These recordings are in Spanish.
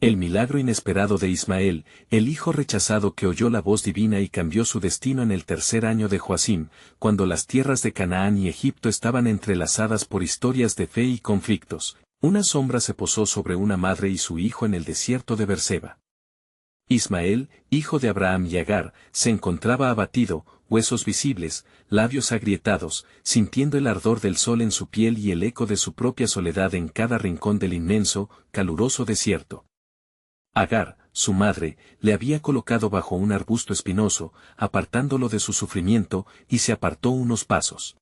El milagro inesperado de Ismael, el hijo rechazado que oyó la voz divina y cambió su destino en el tercer año de Joacim, cuando las tierras de Canaán y Egipto estaban entrelazadas por historias de fe y conflictos. Una sombra se posó sobre una madre y su hijo en el desierto de Berseba. Ismael, hijo de Abraham y Agar, se encontraba abatido, huesos visibles, labios agrietados, sintiendo el ardor del sol en su piel y el eco de su propia soledad en cada rincón del inmenso, caluroso desierto. Agar, su madre, le había colocado bajo un arbusto espinoso, apartándolo de su sufrimiento, y se apartó unos pasos.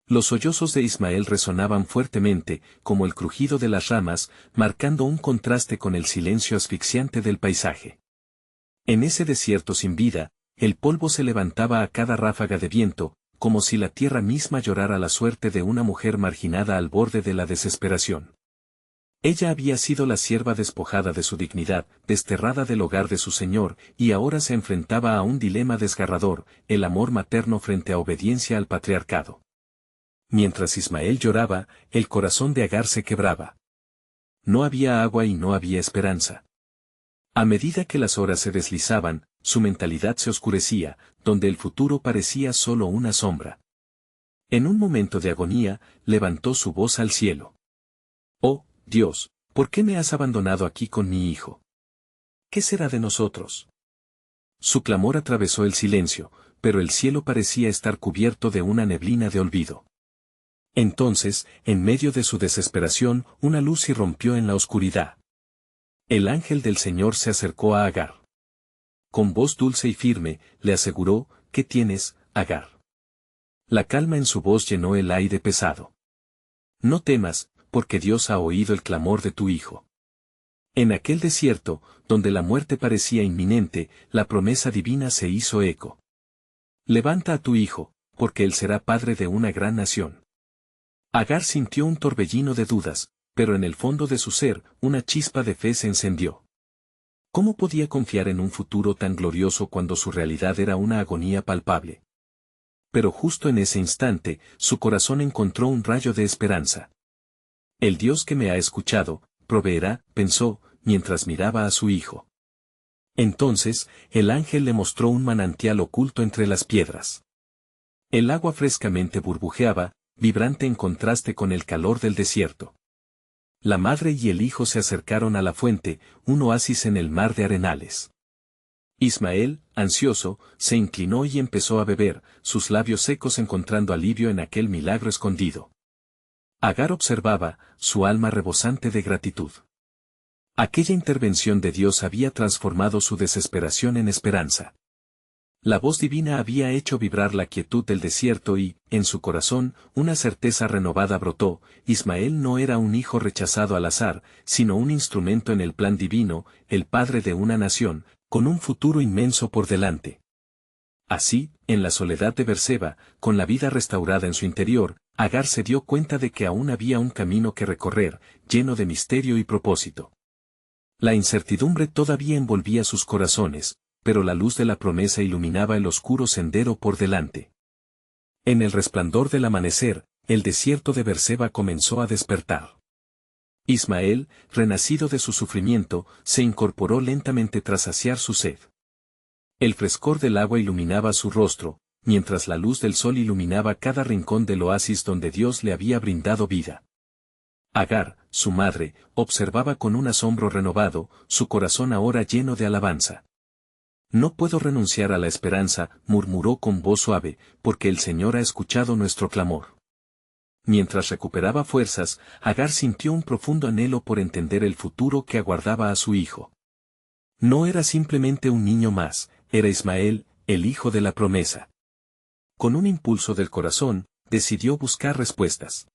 Los sollozos de Ismael resonaban fuertemente, como el crujido de las ramas, marcando un contraste con el silencio asfixiante del paisaje. En ese desierto sin vida, el polvo se levantaba a cada ráfaga de viento, como si la tierra misma llorara la suerte de una mujer marginada al borde de la desesperación. Ella había sido la sierva despojada de su dignidad, desterrada del hogar de su señor, y ahora se enfrentaba a un dilema desgarrador, el amor materno frente a obediencia al patriarcado. Mientras Ismael lloraba, el corazón de Agar se quebraba. No había agua y no había esperanza. A medida que las horas se deslizaban, su mentalidad se oscurecía, donde el futuro parecía solo una sombra. En un momento de agonía, levantó su voz al cielo. «Oh, Dios, ¿por qué me has abandonado aquí con mi hijo? ¿Qué será de nosotros?» Su clamor atravesó el silencio, pero el cielo parecía estar cubierto de una neblina de olvido. Entonces, en medio de su desesperación, una luz irrumpió en la oscuridad. El ángel del Señor se acercó a Agar. Con voz dulce y firme, le aseguró: «¿Qué tienes, Agar?» La calma en su voz llenó el aire pesado. «No temas, porque Dios ha oído el clamor de tu hijo». En aquel desierto, donde la muerte parecía inminente, la promesa divina se hizo eco. «Levanta a tu hijo, porque él será padre de una gran nación». Agar sintió un torbellino de dudas, pero en el fondo de su ser, una chispa de fe se encendió. ¿Cómo podía confiar en un futuro tan glorioso cuando su realidad era una agonía palpable? Pero justo en ese instante, su corazón encontró un rayo de esperanza. «El Dios que me ha escuchado, proveerá», pensó, mientras miraba a su hijo. Entonces, el ángel le mostró un manantial oculto entre las piedras. El agua frescamente burbujeaba, vibrante en contraste con el calor del desierto. La madre y el hijo se acercaron a la fuente, un oasis en el mar de arenales. Ismael, ansioso, se inclinó y empezó a beber, sus labios secos encontrando alivio en aquel milagro escondido. Agar observaba, su alma rebosante de gratitud. Aquella intervención de Dios había transformado su desesperación en esperanza. La voz divina había hecho vibrar la quietud del desierto y, en su corazón, una certeza renovada brotó: Ismael no era un hijo rechazado al azar, sino un instrumento en el plan divino, el padre de una nación, con un futuro inmenso por delante. Así, en la soledad de Berseba, con la vida restaurada en su interior, Agar se dio cuenta de que aún había un camino que recorrer, lleno de misterio y propósito. La incertidumbre todavía envolvía sus corazones, pero la luz de la promesa iluminaba el oscuro sendero por delante. En el resplandor del amanecer, el desierto de Berseba comenzó a despertar. Ismael, renacido de su sufrimiento, se incorporó lentamente tras saciar su sed. El frescor del agua iluminaba su rostro, mientras la luz del sol iluminaba cada rincón del oasis donde Dios le había brindado vida. Agar, su madre, observaba con un asombro renovado, su corazón ahora lleno de alabanza. «No puedo renunciar a la esperanza», murmuró con voz suave, «porque el Señor ha escuchado nuestro clamor». Mientras recuperaba fuerzas, Agar sintió un profundo anhelo por entender el futuro que aguardaba a su hijo. No era simplemente un niño más, era Ismael, el hijo de la promesa. Con un impulso del corazón, decidió buscar respuestas.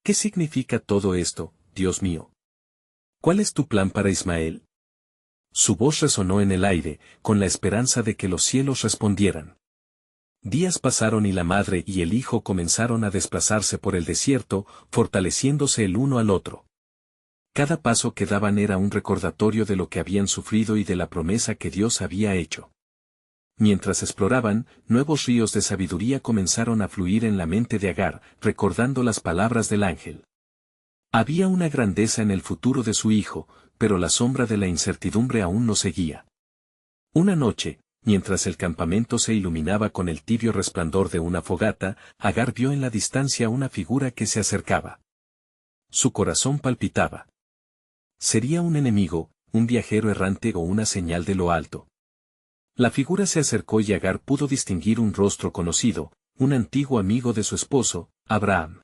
«¿Qué significa todo esto, Dios mío? ¿Cuál es tu plan para Ismael?» Su voz resonó en el aire, con la esperanza de que los cielos respondieran. Días pasaron y la madre y el hijo comenzaron a desplazarse por el desierto, fortaleciéndose el uno al otro. Cada paso que daban era un recordatorio de lo que habían sufrido y de la promesa que Dios había hecho. Mientras exploraban, nuevos ríos de sabiduría comenzaron a fluir en la mente de Agar, recordando las palabras del ángel. Había una grandeza en el futuro de su hijo, pero la sombra de la incertidumbre aún nos seguía. Una noche, mientras el campamento se iluminaba con el tibio resplandor de una fogata, Agar vio en la distancia una figura que se acercaba. Su corazón palpitaba. ¿Sería un enemigo, un viajero errante o una señal de lo alto? La figura se acercó y Agar pudo distinguir un rostro conocido, un antiguo amigo de su esposo, Abraham.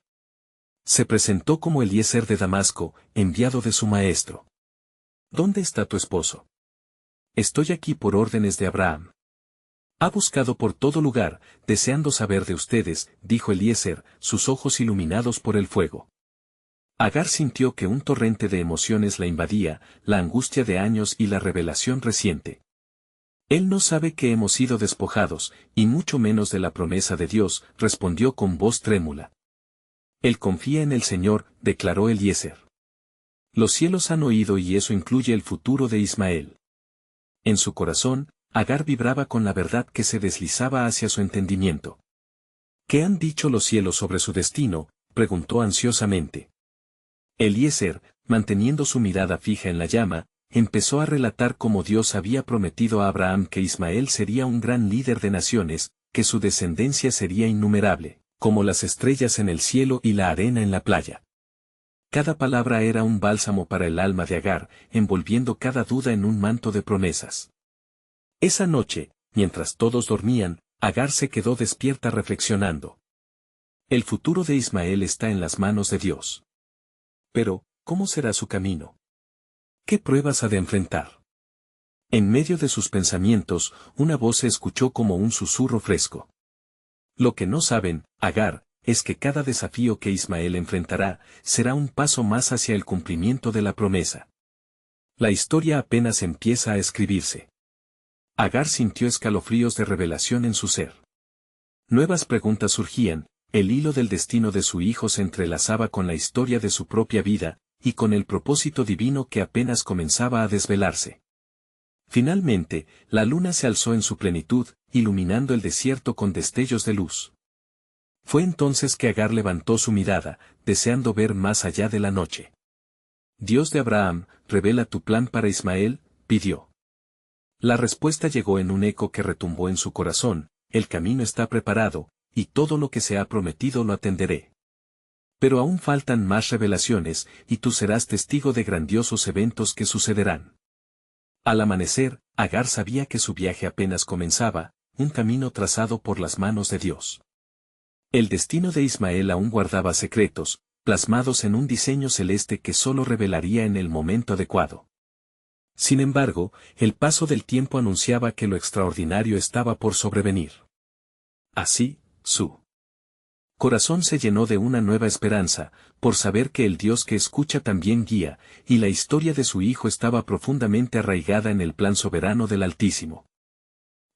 Se presentó como Eliezer de Damasco, enviado de su maestro. ¿Dónde está tu esposo? Estoy aquí por órdenes de Abraham. Ha buscado por todo lugar, deseando saber de ustedes, dijo Eliezer, sus ojos iluminados por el fuego. Agar sintió que un torrente de emociones la invadía, la angustia de años y la revelación reciente. Él no sabe que hemos sido despojados, y mucho menos de la promesa de Dios, respondió con voz trémula. Él confía en el Señor, declaró Eliezer. Los cielos han oído y eso incluye el futuro de Ismael. En su corazón, Agar vibraba con la verdad que se deslizaba hacia su entendimiento. ¿Qué han dicho los cielos sobre su destino?, preguntó ansiosamente. Eliezer, manteniendo su mirada fija en la llama, empezó a relatar cómo Dios había prometido a Abraham que Ismael sería un gran líder de naciones, que su descendencia sería innumerable, como las estrellas en el cielo y la arena en la playa. Cada palabra era un bálsamo para el alma de Agar, envolviendo cada duda en un manto de promesas. Esa noche, mientras todos dormían, Agar se quedó despierta reflexionando. El futuro de Ismael está en las manos de Dios. Pero, ¿cómo será su camino? ¿Qué pruebas ha de enfrentar? En medio de sus pensamientos, una voz se escuchó como un susurro fresco. Lo que no saben, Agar, es que cada desafío que Ismael enfrentará, será un paso más hacia el cumplimiento de la promesa. La historia apenas empieza a escribirse. Agar sintió escalofríos de revelación en su ser. Nuevas preguntas surgían, el hilo del destino de su hijo se entrelazaba con la historia de su propia vida, y con el propósito divino que apenas comenzaba a desvelarse. Finalmente, la luna se alzó en su plenitud, iluminando el desierto con destellos de luz. Fue entonces que Agar levantó su mirada, deseando ver más allá de la noche. Dios de Abraham, revela tu plan para Ismael, pidió. La respuesta llegó en un eco que retumbó en su corazón, el camino está preparado, y todo lo que se ha prometido lo atenderé. Pero aún faltan más revelaciones, y tú serás testigo de grandiosos eventos que sucederán. Al amanecer, Agar sabía que su viaje apenas comenzaba, un camino trazado por las manos de Dios. El destino de Ismael aún guardaba secretos, plasmados en un diseño celeste que solo revelaría en el momento adecuado. Sin embargo, el paso del tiempo anunciaba que lo extraordinario estaba por sobrevenir. Así, su corazón se llenó de una nueva esperanza, por saber que el Dios que escucha también guía, y la historia de su hijo estaba profundamente arraigada en el plan soberano del Altísimo.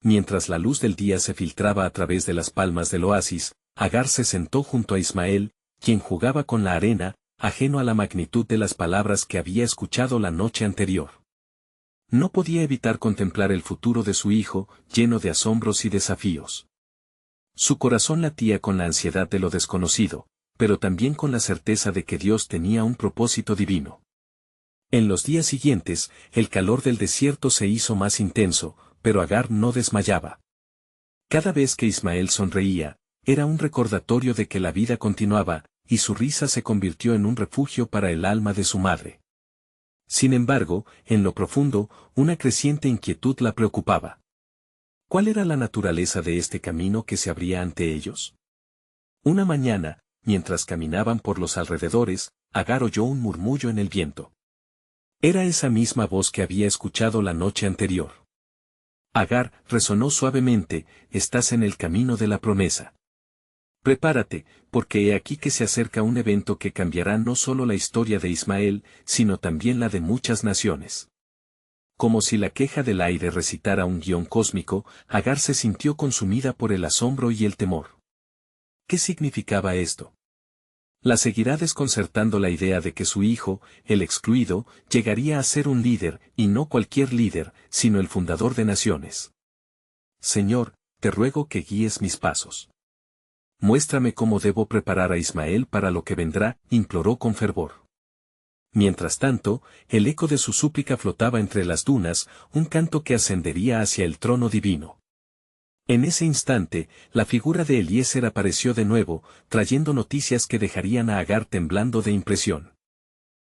Mientras la luz del día se filtraba a través de las palmas del oasis, Agar se sentó junto a Ismael, quien jugaba con la arena, ajeno a la magnitud de las palabras que había escuchado la noche anterior. No podía evitar contemplar el futuro de su hijo, lleno de asombros y desafíos. Su corazón latía con la ansiedad de lo desconocido, pero también con la certeza de que Dios tenía un propósito divino. En los días siguientes, el calor del desierto se hizo más intenso, pero Agar no desmayaba. Cada vez que Ismael sonreía, era un recordatorio de que la vida continuaba, y su risa se convirtió en un refugio para el alma de su madre. Sin embargo, en lo profundo, una creciente inquietud la preocupaba. ¿Cuál era la naturaleza de este camino que se abría ante ellos? Una mañana, mientras caminaban por los alrededores, Agar oyó un murmullo en el viento. Era esa misma voz que había escuchado la noche anterior. Agar, resonó suavemente, estás en el camino de la promesa. Prepárate, porque he aquí que se acerca un evento que cambiará no solo la historia de Ismael, sino también la de muchas naciones. Como si la queja del aire recitara un guión cósmico, Agar se sintió consumida por el asombro y el temor. ¿Qué significaba esto? La seguirá desconcertando la idea de que su hijo, el excluido, llegaría a ser un líder, y no cualquier líder, sino el fundador de naciones. Señor, te ruego que guíes mis pasos. Muéstrame cómo debo preparar a Ismael para lo que vendrá, imploró con fervor. Mientras tanto, el eco de su súplica flotaba entre las dunas, un canto que ascendería hacia el trono divino. En ese instante, la figura de Eliezer apareció de nuevo, trayendo noticias que dejarían a Agar temblando de impresión.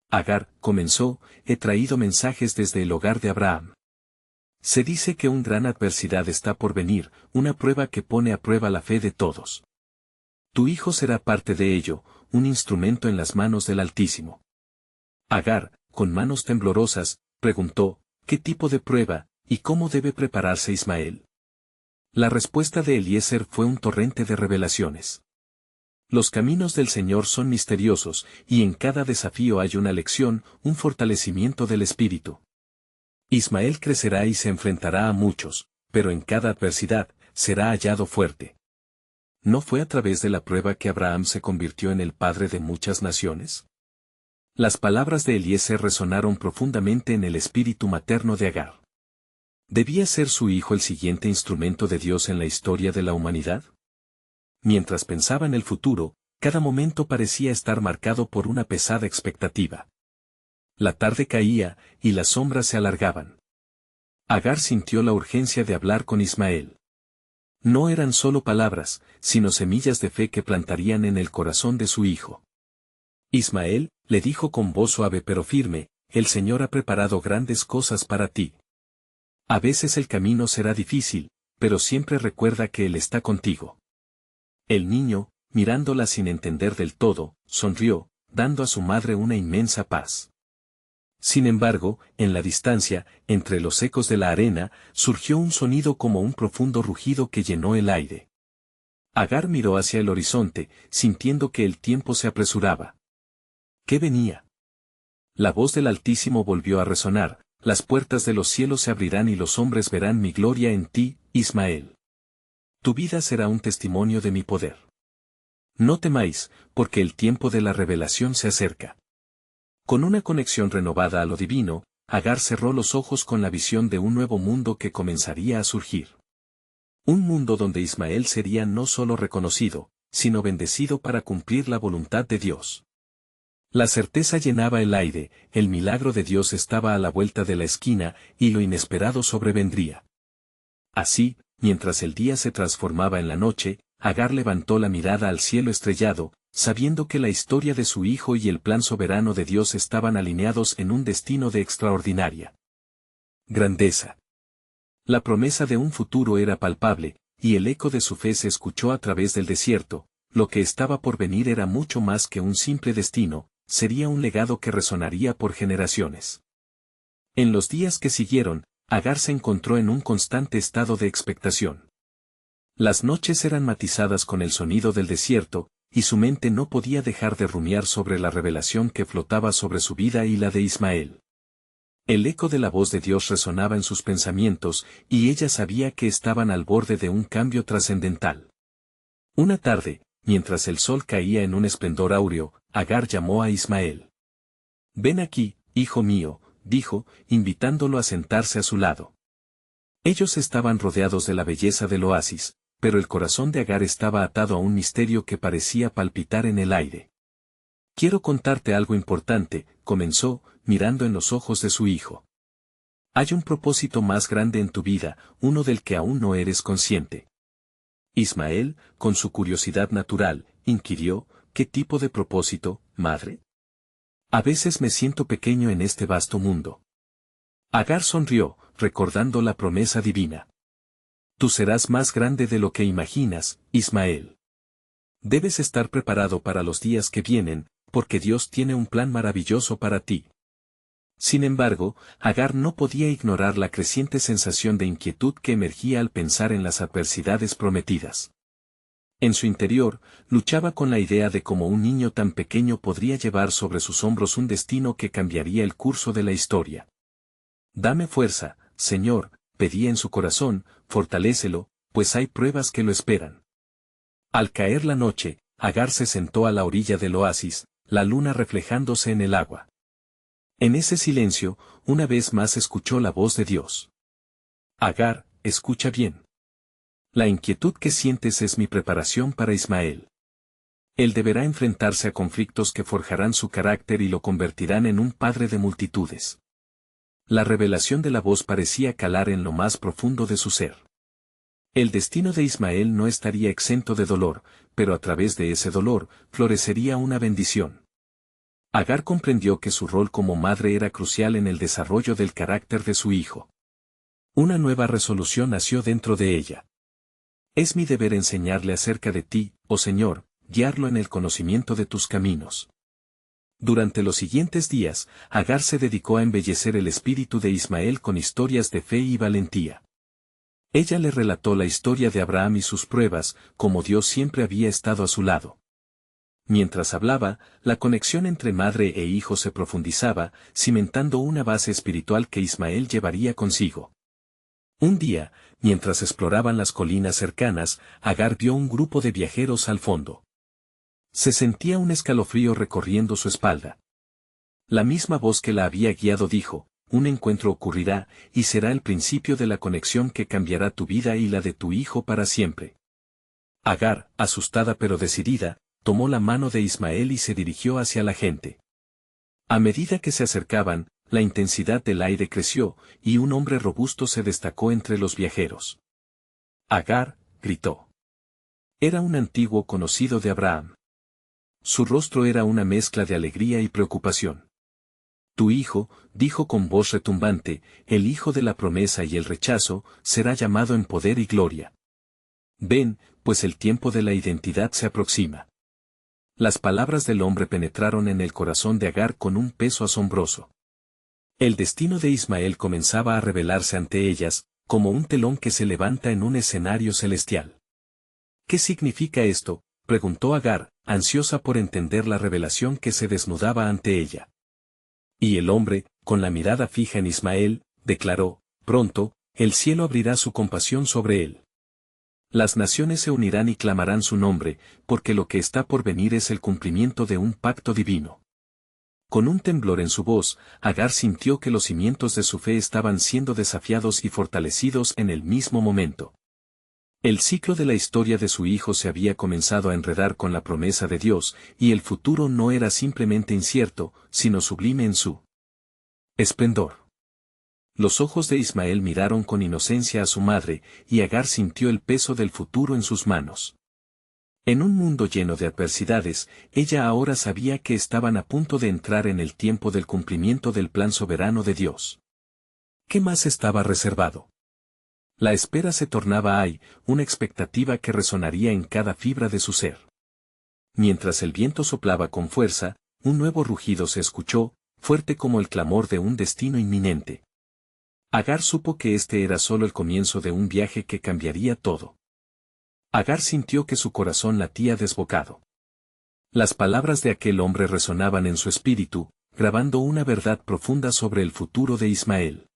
Agar, comenzó, he traído mensajes desde el hogar de Abraham. Se dice que una gran adversidad está por venir, una prueba que pone a prueba la fe de todos. Tu hijo será parte de ello, un instrumento en las manos del Altísimo. Agar, con manos temblorosas, preguntó, ¿qué tipo de prueba, y cómo debe prepararse Ismael? La respuesta de Eliezer fue un torrente de revelaciones. Los caminos del Señor son misteriosos, y en cada desafío hay una lección, un fortalecimiento del espíritu. Ismael crecerá y se enfrentará a muchos, pero en cada adversidad, será hallado fuerte. ¿No fue a través de la prueba que Abraham se convirtió en el padre de muchas naciones? Las palabras de Eliezer resonaron profundamente en el espíritu materno de Agar. ¿Debía ser su hijo el siguiente instrumento de Dios en la historia de la humanidad? Mientras pensaba en el futuro, cada momento parecía estar marcado por una pesada expectativa. La tarde caía, y las sombras se alargaban. Agar sintió la urgencia de hablar con Ismael. No eran solo palabras, sino semillas de fe que plantarían en el corazón de su hijo. Ismael, le dijo con voz suave pero firme, el Señor ha preparado grandes cosas para ti. A veces el camino será difícil, pero siempre recuerda que Él está contigo. El niño, mirándola sin entender del todo, sonrió, dando a su madre una inmensa paz. Sin embargo, en la distancia, entre los ecos de la arena, surgió un sonido como un profundo rugido que llenó el aire. Agar miró hacia el horizonte, sintiendo que el tiempo se apresuraba. ¿Qué venía? La voz del Altísimo volvió a resonar, las puertas de los cielos se abrirán y los hombres verán mi gloria en ti, Ismael. Tu vida será un testimonio de mi poder. No temáis, porque el tiempo de la revelación se acerca. Con una conexión renovada a lo divino, Agar cerró los ojos con la visión de un nuevo mundo que comenzaría a surgir. Un mundo donde Ismael sería no solo reconocido, sino bendecido para cumplir la voluntad de Dios. La certeza llenaba el aire, el milagro de Dios estaba a la vuelta de la esquina, y lo inesperado sobrevendría. Así, mientras el día se transformaba en la noche, Agar levantó la mirada al cielo estrellado, sabiendo que la historia de su hijo y el plan soberano de Dios estaban alineados en un destino de extraordinaria grandeza. La promesa de un futuro era palpable, y el eco de su fe se escuchó a través del desierto. Lo que estaba por venir era mucho más que un simple destino, sería un legado que resonaría por generaciones. En los días que siguieron, Agar se encontró en un constante estado de expectación. Las noches eran matizadas con el sonido del desierto, y su mente no podía dejar de rumiar sobre la revelación que flotaba sobre su vida y la de Ismael. El eco de la voz de Dios resonaba en sus pensamientos, y ella sabía que estaban al borde de un cambio trascendental. Una tarde, mientras el sol caía en un esplendor áureo, Agar llamó a Ismael. «Ven aquí, hijo mío», dijo, invitándolo a sentarse a su lado. Ellos estaban rodeados de la belleza del oasis, pero el corazón de Agar estaba atado a un misterio que parecía palpitar en el aire. «Quiero contarte algo importante», comenzó, mirando en los ojos de su hijo. «Hay un propósito más grande en tu vida, uno del que aún no eres consciente». Ismael, con su curiosidad natural, inquirió, «¿Qué tipo de propósito, madre?» «A veces me siento pequeño en este vasto mundo». Agar sonrió, recordando la promesa divina. «Tú serás más grande de lo que imaginas, Ismael. Debes estar preparado para los días que vienen, porque Dios tiene un plan maravilloso para ti». Sin embargo, Agar no podía ignorar la creciente sensación de inquietud que emergía al pensar en las adversidades prometidas. En su interior, luchaba con la idea de cómo un niño tan pequeño podría llevar sobre sus hombros un destino que cambiaría el curso de la historia. «Dame fuerza, Señor», pedía en su corazón, «fortalécelo, pues hay pruebas que lo esperan». Al caer la noche, Agar se sentó a la orilla del oasis, la luna reflejándose en el agua. En ese silencio, una vez más escuchó la voz de Dios. «Agar, escucha bien. La inquietud que sientes es mi preparación para Ismael. Él deberá enfrentarse a conflictos que forjarán su carácter y lo convertirán en un padre de multitudes. La revelación de la voz parecía calar en lo más profundo de su ser. El destino de Ismael no estaría exento de dolor, pero a través de ese dolor, florecería una bendición. Agar comprendió que su rol como madre era crucial en el desarrollo del carácter de su hijo. Una nueva resolución nació dentro de ella. Es mi deber enseñarle acerca de ti, oh Señor, guiarlo en el conocimiento de tus caminos. Durante los siguientes días, Agar se dedicó a embellecer el espíritu de Ismael con historias de fe y valentía. Ella le relató la historia de Abraham y sus pruebas, como Dios siempre había estado a su lado. Mientras hablaba, la conexión entre madre e hijo se profundizaba, cimentando una base espiritual que Ismael llevaría consigo. Un día, mientras exploraban las colinas cercanas, Agar vio un grupo de viajeros al fondo. Se sentía un escalofrío recorriendo su espalda. La misma voz que la había guiado dijo: un encuentro ocurrirá, y será el principio de la conexión que cambiará tu vida y la de tu hijo para siempre. Agar, asustada pero decidida, tomó la mano de Ismael y se dirigió hacia la gente. A medida que se acercaban, la intensidad del aire creció, y un hombre robusto se destacó entre los viajeros. Agar, gritó. Era un antiguo conocido de Abraham. Su rostro era una mezcla de alegría y preocupación. Tu hijo, dijo con voz retumbante, el hijo de la promesa y el rechazo, será llamado en poder y gloria. Ven, pues el tiempo de la identidad se aproxima. Las palabras del hombre penetraron en el corazón de Agar con un peso asombroso. El destino de Ismael comenzaba a revelarse ante ellas, como un telón que se levanta en un escenario celestial. ¿Qué significa esto?, preguntó Agar, ansiosa por entender la revelación que se desnudaba ante ella. Y el hombre, con la mirada fija en Ismael, declaró: pronto, el cielo abrirá su compasión sobre él. Las naciones se unirán y clamarán su nombre, porque lo que está por venir es el cumplimiento de un pacto divino. Con un temblor en su voz, Agar sintió que los cimientos de su fe estaban siendo desafiados y fortalecidos en el mismo momento. El ciclo de la historia de su hijo se había comenzado a enredar con la promesa de Dios, y el futuro no era simplemente incierto, sino sublime en su esplendor. Los ojos de Ismael miraron con inocencia a su madre, y Agar sintió el peso del futuro en sus manos. En un mundo lleno de adversidades, ella ahora sabía que estaban a punto de entrar en el tiempo del cumplimiento del plan soberano de Dios. ¿Qué más estaba reservado? La espera se tornaba una expectativa que resonaría en cada fibra de su ser. Mientras el viento soplaba con fuerza, un nuevo rugido se escuchó, fuerte como el clamor de un destino inminente. Agar supo que este era solo el comienzo de un viaje que cambiaría todo. Agar sintió que su corazón latía desbocado. Las palabras de aquel hombre resonaban en su espíritu, grabando una verdad profunda sobre el futuro de Ismael.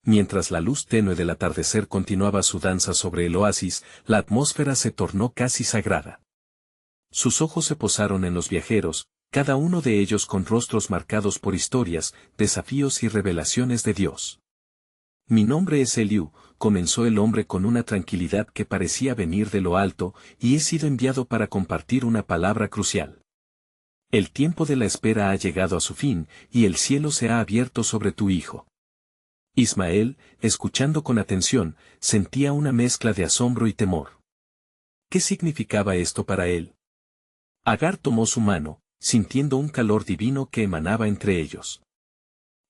Mientras la luz tenue del atardecer continuaba su danza sobre el oasis, la atmósfera se tornó casi sagrada. Sus ojos se posaron en los viajeros, cada uno de ellos con rostros marcados por historias, desafíos y revelaciones de Dios. Mi nombre es Eliú, comenzó el hombre con una tranquilidad que parecía venir de lo alto, y he sido enviado para compartir una palabra crucial. El tiempo de la espera ha llegado a su fin, y el cielo se ha abierto sobre tu hijo. Ismael, escuchando con atención, sentía una mezcla de asombro y temor. ¿Qué significaba esto para él? Agar tomó su mano, sintiendo un calor divino que emanaba entre ellos.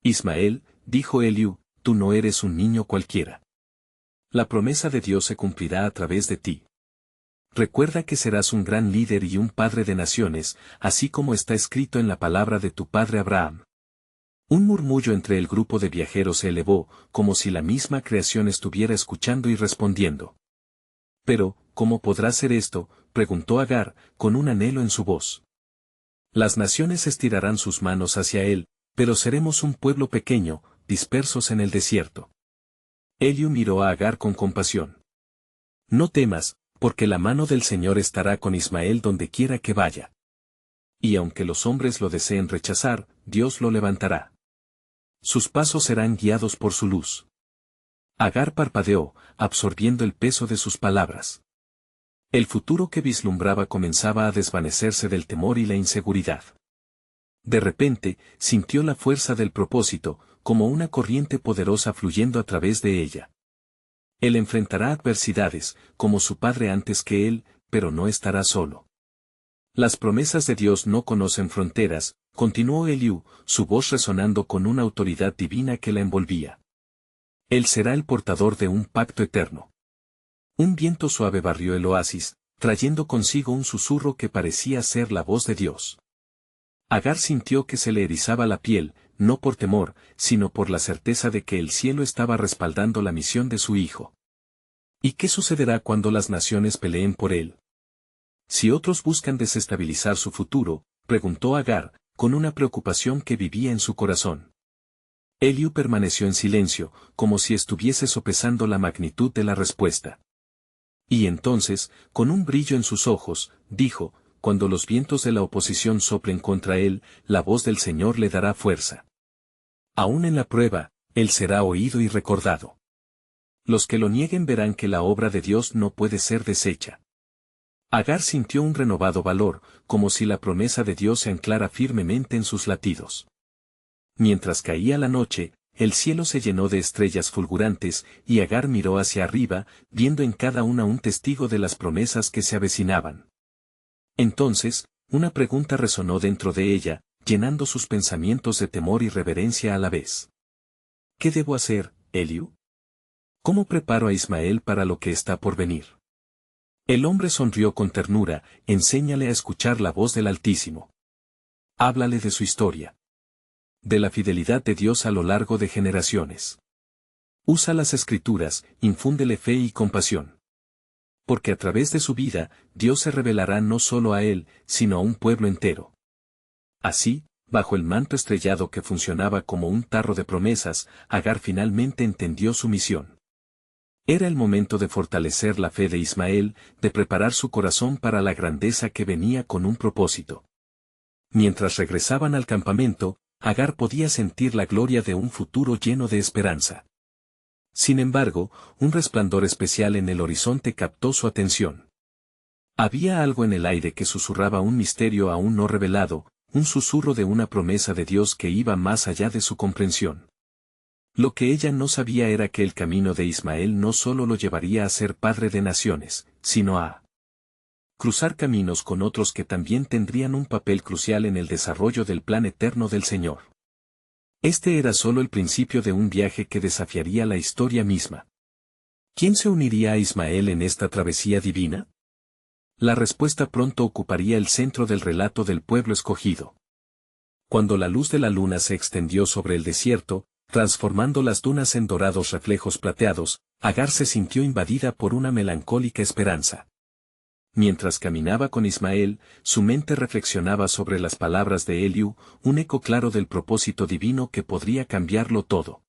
Ismael, dijo Eliú, tú no eres un niño cualquiera. La promesa de Dios se cumplirá a través de ti. Recuerda que serás un gran líder y un padre de naciones, así como está escrito en la palabra de tu padre Abraham. Un murmullo entre el grupo de viajeros se elevó, como si la misma creación estuviera escuchando y respondiendo. Pero, ¿cómo podrá ser esto?, preguntó Agar, con un anhelo en su voz. Las naciones estirarán sus manos hacia él, pero seremos un pueblo pequeño, dispersos en el desierto. Eliú miró a Agar con compasión. No temas, porque la mano del Señor estará con Ismael donde quiera que vaya. Y aunque los hombres lo deseen rechazar, Dios lo levantará. Sus pasos serán guiados por su luz. Agar parpadeó, absorbiendo el peso de sus palabras. El futuro que vislumbraba comenzaba a desvanecerse del temor y la inseguridad. De repente, sintió la fuerza del propósito, como una corriente poderosa fluyendo a través de ella. Él enfrentará adversidades, como su padre antes que él, pero no estará solo. Las promesas de Dios no conocen fronteras, continuó Eliú, su voz resonando con una autoridad divina que la envolvía. Él será el portador de un pacto eterno. Un viento suave barrió el oasis, trayendo consigo un susurro que parecía ser la voz de Dios. Agar sintió que se le erizaba la piel, no por temor, sino por la certeza de que el cielo estaba respaldando la misión de su hijo. ¿Y qué sucederá cuando las naciones peleen por él? Si otros buscan desestabilizar su futuro, preguntó Agar, con una preocupación que vivía en su corazón. Eliú permaneció en silencio, como si estuviese sopesando la magnitud de la respuesta. Y entonces, con un brillo en sus ojos, dijo: cuando los vientos de la oposición soplen contra él, la voz del Señor le dará fuerza. Aún en la prueba, él será oído y recordado. Los que lo nieguen verán que la obra de Dios no puede ser deshecha. Agar sintió un renovado valor, como si la promesa de Dios se anclara firmemente en sus latidos. Mientras caía la noche, el cielo se llenó de estrellas fulgurantes, y Agar miró hacia arriba, viendo en cada una un testigo de las promesas que se avecinaban. Entonces, una pregunta resonó dentro de ella, llenando sus pensamientos de temor y reverencia a la vez. ¿Qué debo hacer, Eliú? ¿Cómo preparo a Ismael para lo que está por venir? El hombre sonrió con ternura: enséñale a escuchar la voz del Altísimo. Háblale de su historia. De la fidelidad de Dios a lo largo de generaciones. Usa las Escrituras, infúndele fe y compasión. Porque a través de su vida, Dios se revelará no solo a él, sino a un pueblo entero. Así, bajo el manto estrellado que funcionaba como un tarro de promesas, Agar finalmente entendió su misión. Era el momento de fortalecer la fe de Ismael, de preparar su corazón para la grandeza que venía con un propósito. Mientras regresaban al campamento, Agar podía sentir la gloria de un futuro lleno de esperanza. Sin embargo, un resplandor especial en el horizonte captó su atención. Había algo en el aire que susurraba un misterio aún no revelado, un susurro de una promesa de Dios que iba más allá de su comprensión. Lo que ella no sabía era que el camino de Ismael no solo lo llevaría a ser padre de naciones, sino a cruzar caminos con otros que también tendrían un papel crucial en el desarrollo del plan eterno del Señor. Este era solo el principio de un viaje que desafiaría la historia misma. ¿Quién se uniría a Ismael en esta travesía divina? La respuesta pronto ocuparía el centro del relato del pueblo escogido. Cuando la luz de la luna se extendió sobre el desierto, transformando las dunas en dorados reflejos plateados, Agar se sintió invadida por una melancólica esperanza. Mientras caminaba con Ismael, su mente reflexionaba sobre las palabras de Eliú, un eco claro del propósito divino que podría cambiarlo todo.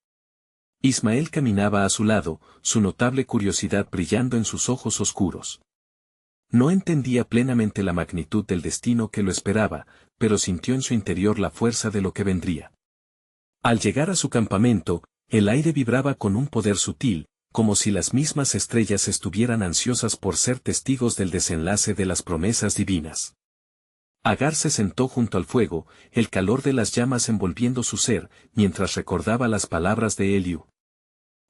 Ismael caminaba a su lado, su notable curiosidad brillando en sus ojos oscuros. No entendía plenamente la magnitud del destino que lo esperaba, pero sintió en su interior la fuerza de lo que vendría. Al llegar a su campamento, el aire vibraba con un poder sutil, como si las mismas estrellas estuvieran ansiosas por ser testigos del desenlace de las promesas divinas. Agar se sentó junto al fuego, el calor de las llamas envolviendo su ser, mientras recordaba las palabras de Eliú.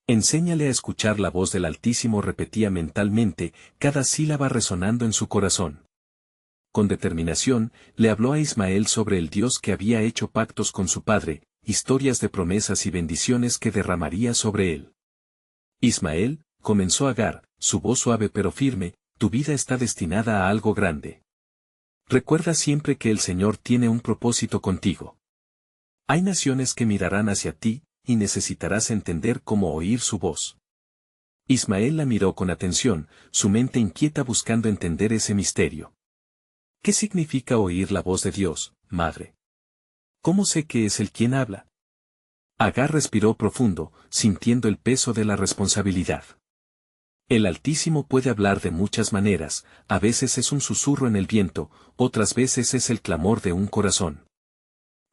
Enséñale a escuchar la voz del Altísimo, repetía mentalmente, cada sílaba resonando en su corazón. Con determinación, le habló a Ismael sobre el Dios que había hecho pactos con su padre, historias de promesas y bendiciones que derramaría sobre él. Ismael, comenzó Agar, su voz suave pero firme, tu vida está destinada a algo grande. Recuerda siempre que el Señor tiene un propósito contigo. Hay naciones que mirarán hacia ti, y necesitarás entender cómo oír su voz. Ismael la miró con atención, su mente inquieta buscando entender ese misterio. ¿Qué significa oír la voz de Dios, madre? ¿Cómo sé que es Él quien habla? Agar respiró profundo, sintiendo el peso de la responsabilidad. El Altísimo puede hablar de muchas maneras, a veces es un susurro en el viento, otras veces es el clamor de un corazón.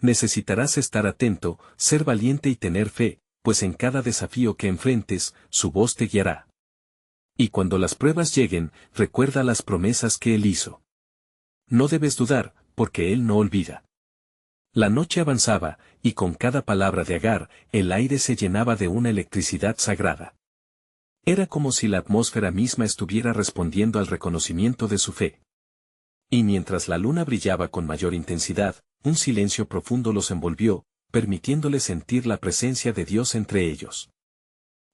Necesitarás estar atento, ser valiente y tener fe, pues en cada desafío que enfrentes, su voz te guiará. Y cuando las pruebas lleguen, recuerda las promesas que Él hizo. No debes dudar, porque Él no olvida. La noche avanzaba, y con cada palabra de Agar, el aire se llenaba de una electricidad sagrada. Era como si la atmósfera misma estuviera respondiendo al reconocimiento de su fe. Y mientras la luna brillaba con mayor intensidad, un silencio profundo los envolvió, permitiéndoles sentir la presencia de Dios entre ellos.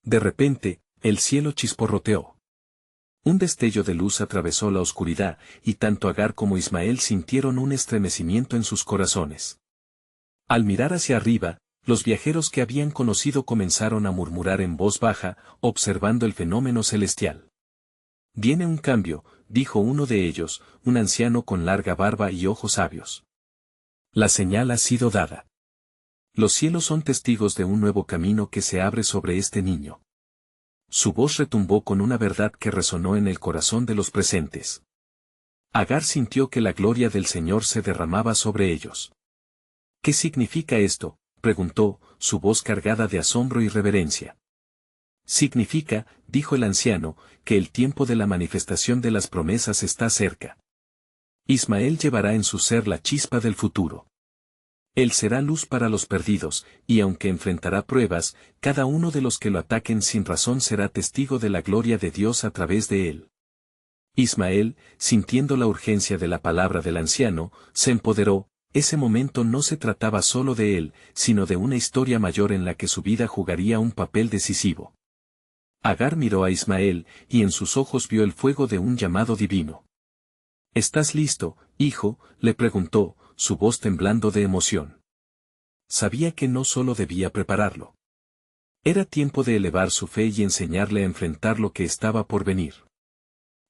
De repente, el cielo chisporroteó. Un destello de luz atravesó la oscuridad, y tanto Agar como Ismael sintieron un estremecimiento en sus corazones. Al mirar hacia arriba, los viajeros que habían conocido comenzaron a murmurar en voz baja, observando el fenómeno celestial. «Viene un cambio», dijo uno de ellos, un anciano con larga barba y ojos sabios. «La señal ha sido dada. Los cielos son testigos de un nuevo camino que se abre sobre este niño». Su voz retumbó con una verdad que resonó en el corazón de los presentes. Agar sintió que la gloria del Señor se derramaba sobre ellos. «¿Qué significa esto?», preguntó, su voz cargada de asombro y reverencia. «Significa», dijo el anciano, «que el tiempo de la manifestación de las promesas está cerca. Ismael llevará en su ser la chispa del futuro. Él será luz para los perdidos, y aunque enfrentará pruebas, cada uno de los que lo ataquen sin razón será testigo de la gloria de Dios a través de él». Ismael, sintiendo la urgencia de la palabra del anciano, se empoderó. Ese momento no se trataba solo de él, sino de una historia mayor en la que su vida jugaría un papel decisivo. Agar miró a Ismael, y en sus ojos vio el fuego de un llamado divino. «¿Estás listo, hijo?», le preguntó, su voz temblando de emoción. Sabía que no solo debía prepararlo. Era tiempo de elevar su fe y enseñarle a enfrentar lo que estaba por venir.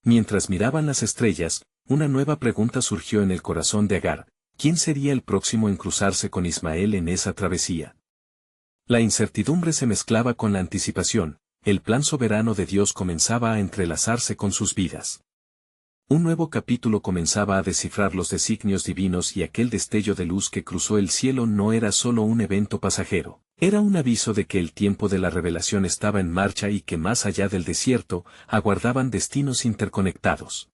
Mientras miraban las estrellas, una nueva pregunta surgió en el corazón de Agar: ¿quién sería el próximo en cruzarse con Ismael en esa travesía? La incertidumbre se mezclaba con la anticipación, el plan soberano de Dios comenzaba a entrelazarse con sus vidas. Un nuevo capítulo comenzaba a descifrar los designios divinos, y aquel destello de luz que cruzó el cielo no era solo un evento pasajero, era un aviso de que el tiempo de la revelación estaba en marcha y que más allá del desierto, aguardaban destinos interconectados.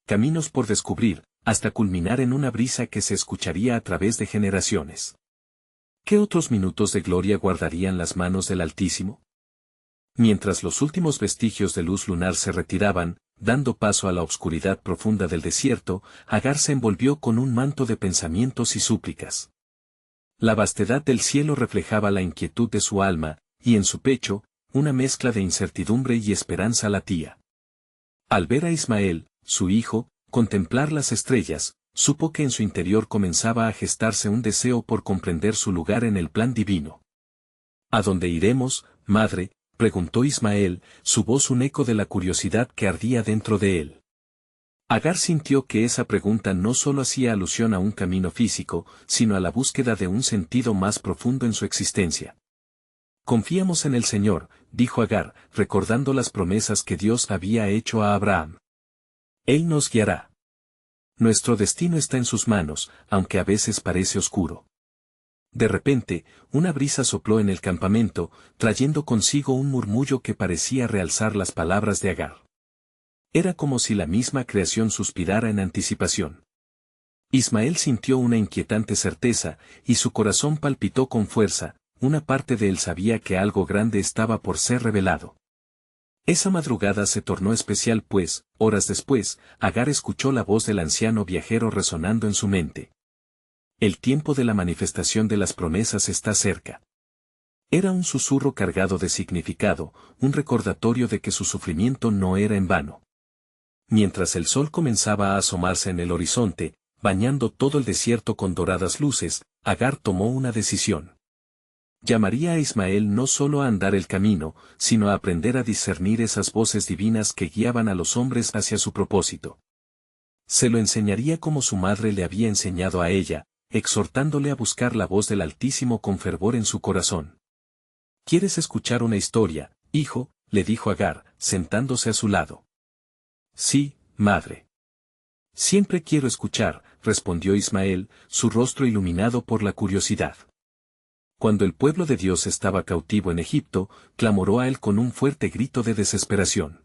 Caminos por descubrir, hasta culminar en una brisa que se escucharía a través de generaciones. ¿Qué otros minutos de gloria guardarían las manos del Altísimo? Mientras los últimos vestigios de luz lunar se retiraban, dando paso a la oscuridad profunda del desierto, Agar se envolvió con un manto de pensamientos y súplicas. La vastedad del cielo reflejaba la inquietud de su alma, y en su pecho, una mezcla de incertidumbre y esperanza latía. Al ver a Ismael, su hijo, contemplar las estrellas, supo que en su interior comenzaba a gestarse un deseo por comprender su lugar en el plan divino. «¿A dónde iremos, madre?», preguntó Ismael, su voz un eco de la curiosidad que ardía dentro de él. Agar sintió que esa pregunta no solo hacía alusión a un camino físico, sino a la búsqueda de un sentido más profundo en su existencia. «Confiamos en el Señor», dijo Agar, recordando las promesas que Dios había hecho a Abraham. «Él nos guiará. Nuestro destino está en sus manos, aunque a veces parece oscuro». De repente, una brisa sopló en el campamento, trayendo consigo un murmullo que parecía realzar las palabras de Agar. Era como si la misma creación suspirara en anticipación. Ismael sintió una inquietante certeza, y su corazón palpitó con fuerza. Una parte de él sabía que algo grande estaba por ser revelado. Esa madrugada se tornó especial pues, horas después, Agar escuchó la voz del anciano viajero resonando en su mente. «El tiempo de la manifestación de las promesas está cerca». Era un susurro cargado de significado, un recordatorio de que su sufrimiento no era en vano. Mientras el sol comenzaba a asomarse en el horizonte, bañando todo el desierto con doradas luces, Agar tomó una decisión. Llamaría a Ismael no solo a andar el camino, sino a aprender a discernir esas voces divinas que guiaban a los hombres hacia su propósito. Se lo enseñaría como su madre le había enseñado a ella, exhortándole a buscar la voz del Altísimo con fervor en su corazón. «¿Quieres escuchar una historia, hijo?», le dijo Agar, sentándose a su lado. «Sí, madre». «Siempre quiero escuchar», respondió Ismael, su rostro iluminado por la curiosidad. Cuando el pueblo de Dios estaba cautivo en Egipto, clamoró a él con un fuerte grito de desesperación.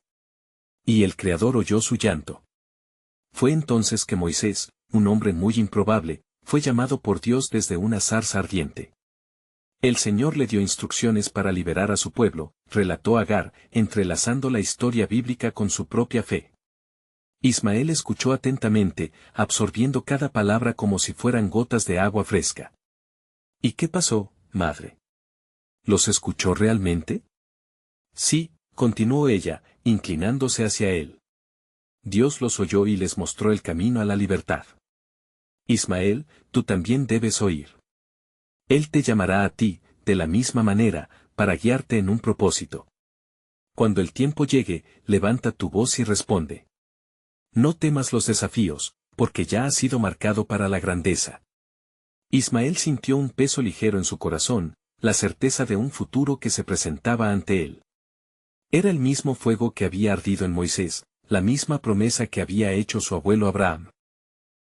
Y el Creador oyó su llanto. Fue entonces que Moisés, un hombre muy improbable, fue llamado por Dios desde una zarza ardiente. El Señor le dio instrucciones para liberar a su pueblo, relató Agar, entrelazando la historia bíblica con su propia fe. Ismael escuchó atentamente, absorbiendo cada palabra como si fueran gotas de agua fresca. ¿Y qué pasó, madre? ¿Los escuchó realmente? Sí, continuó ella, inclinándose hacia él. Dios los oyó y les mostró el camino a la libertad. Ismael, tú también debes oír. Él te llamará a ti, de la misma manera, para guiarte en un propósito. Cuando el tiempo llegue, levanta tu voz y responde. No temas los desafíos, porque ya has sido marcado para la grandeza. Ismael sintió un peso ligero en su corazón, la certeza de un futuro que se presentaba ante él. Era el mismo fuego que había ardido en Moisés, la misma promesa que había hecho su abuelo Abraham.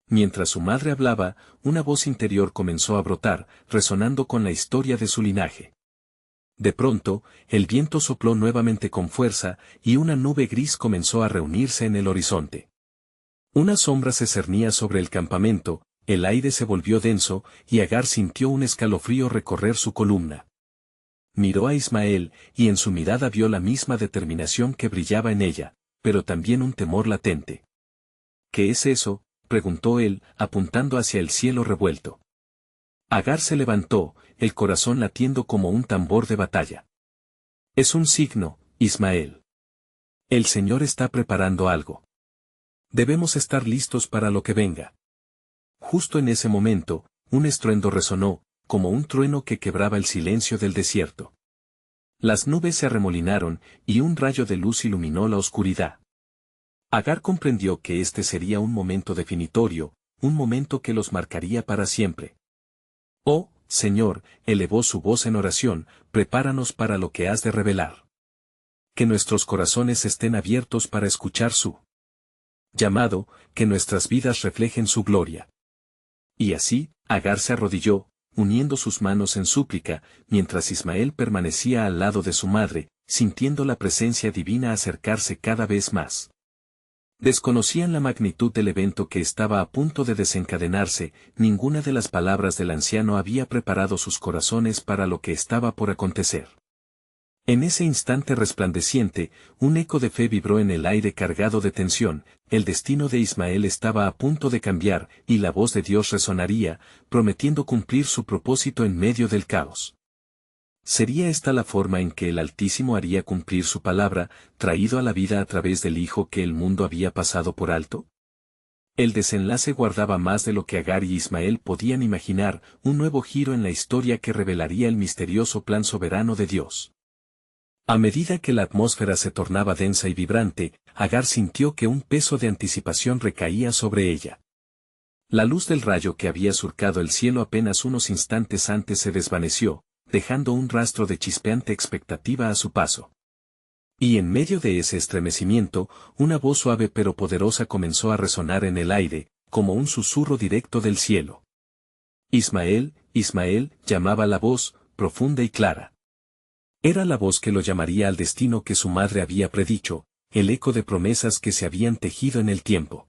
Mientras su madre hablaba, una voz interior comenzó a brotar, resonando con la historia de su linaje. De pronto, el viento sopló nuevamente con fuerza, y una nube gris comenzó a reunirse en el horizonte. Una sombra se cernía sobre el campamento, el aire se volvió denso, y Agar sintió un escalofrío recorrer su columna. Miró a Ismael, y en su mirada vio la misma determinación que brillaba en ella, pero también un temor latente. ¿Qué es eso?, preguntó él, apuntando hacia el cielo revuelto. Agar se levantó, el corazón latiendo como un tambor de batalla. Es un signo, Ismael. El Señor está preparando algo. Debemos estar listos para lo que venga. Justo en ese momento, un estruendo resonó, como un trueno que quebraba el silencio del desierto. Las nubes se arremolinaron, y un rayo de luz iluminó la oscuridad. Agar comprendió que este sería un momento definitorio, un momento que los marcaría para siempre. Oh, Señor, elevó su voz en oración, prepáranos para lo que has de revelar. Que nuestros corazones estén abiertos para escuchar su llamado, que nuestras vidas reflejen su gloria. Y así, Agar se arrodilló, uniendo sus manos en súplica, mientras Ismael permanecía al lado de su madre, sintiendo la presencia divina acercarse cada vez más. Desconocían la magnitud del evento que estaba a punto de desencadenarse, ninguna de las palabras del anciano había preparado sus corazones para lo que estaba por acontecer. En ese instante resplandeciente, un eco de fe vibró en el aire cargado de tensión, el destino de Ismael estaba a punto de cambiar, y la voz de Dios resonaría, prometiendo cumplir su propósito en medio del caos. ¿Sería esta la forma en que el Altísimo haría cumplir su palabra, traído a la vida a través del hijo que el mundo había pasado por alto? El desenlace guardaba más de lo que Agar y Ismael podían imaginar, un nuevo giro en la historia que revelaría el misterioso plan soberano de Dios. A medida que la atmósfera se tornaba densa y vibrante, Agar sintió que un peso de anticipación recaía sobre ella. La luz del rayo que había surcado el cielo apenas unos instantes antes se desvaneció, dejando un rastro de chispeante expectativa a su paso. Y en medio de ese estremecimiento, una voz suave pero poderosa comenzó a resonar en el aire, como un susurro directo del cielo. Ismael, Ismael, llamaba la voz, profunda y clara. Era la voz que lo llamaría al destino que su madre había predicho, el eco de promesas que se habían tejido en el tiempo.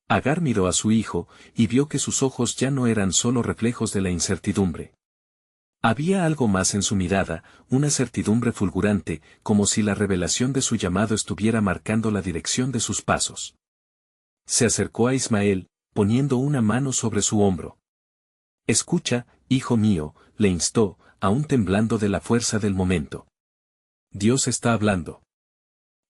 Agar miró a su hijo, y vio que sus ojos ya no eran solo reflejos de la incertidumbre. Había algo más en su mirada, una certidumbre fulgurante, como si la revelación de su llamado estuviera marcando la dirección de sus pasos. Se acercó a Ismael, poniendo una mano sobre su hombro. Escucha, hijo mío, le instó, aún temblando de la fuerza del momento. Dios está hablando.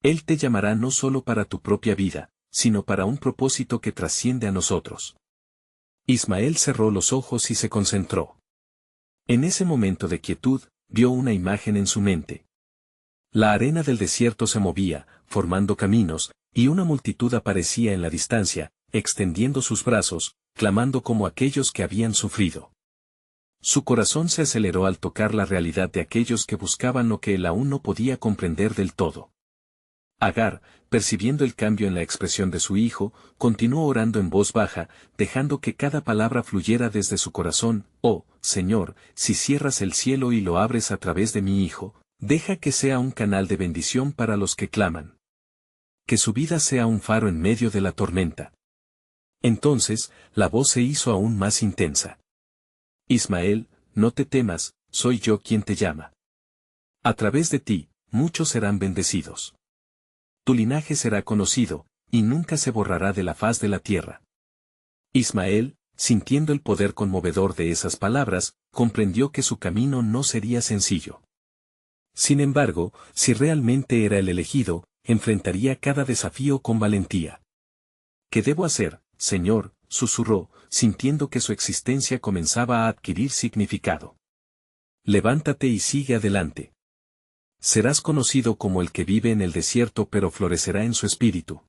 Él te llamará no solo para tu propia vida, sino para un propósito que trasciende a nosotros. Ismael cerró los ojos y se concentró. En ese momento de quietud, vio una imagen en su mente. La arena del desierto se movía, formando caminos, y una multitud aparecía en la distancia, extendiendo sus brazos, clamando como aquellos que habían sufrido. Su corazón se aceleró al tocar la realidad de aquellos que buscaban lo que él aún no podía comprender del todo. Agar, percibiendo el cambio en la expresión de su hijo, continuó orando en voz baja, dejando que cada palabra fluyera desde su corazón. Oh, Señor, si cierras el cielo y lo abres a través de mi hijo, deja que sea un canal de bendición para los que claman. que su vida sea un faro en medio de la tormenta. Entonces, la voz se hizo aún más intensa. Ismael, no te temas, soy yo quien te llama. A través de ti, muchos serán bendecidos. Tu linaje será conocido, y nunca se borrará de la faz de la tierra. Ismael, sintiendo el poder conmovedor de esas palabras, comprendió que su camino no sería sencillo. Sin embargo, si realmente era el elegido, enfrentaría cada desafío con valentía. ¿Qué debo hacer, Señor?, susurró, sintiendo que su existencia comenzaba a adquirir significado. Levántate y sigue adelante. Serás conocido como el que vive en el desierto pero florecerá en su espíritu.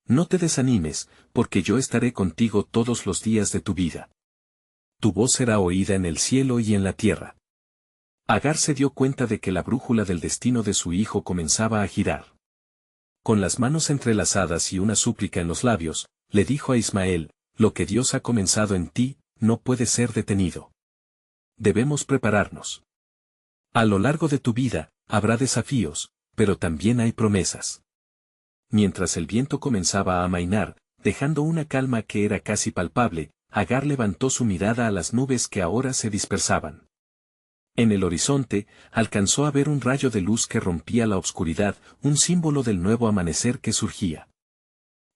No te desanimes, porque yo estaré contigo todos los días de tu vida. Tu voz será oída en el cielo y en la tierra. Agar se dio cuenta de que la brújula del destino de su hijo comenzaba a girar. Con las manos entrelazadas y una súplica en los labios, le dijo a Ismael, lo que Dios ha comenzado en ti, no puede ser detenido. Debemos prepararnos. A lo largo de tu vida, habrá desafíos, pero también hay promesas. Mientras el viento comenzaba a amainar, dejando una calma que era casi palpable, Agar levantó su mirada a las nubes que ahora se dispersaban. En el horizonte, alcanzó a ver un rayo de luz que rompía la oscuridad, un símbolo del nuevo amanecer que surgía.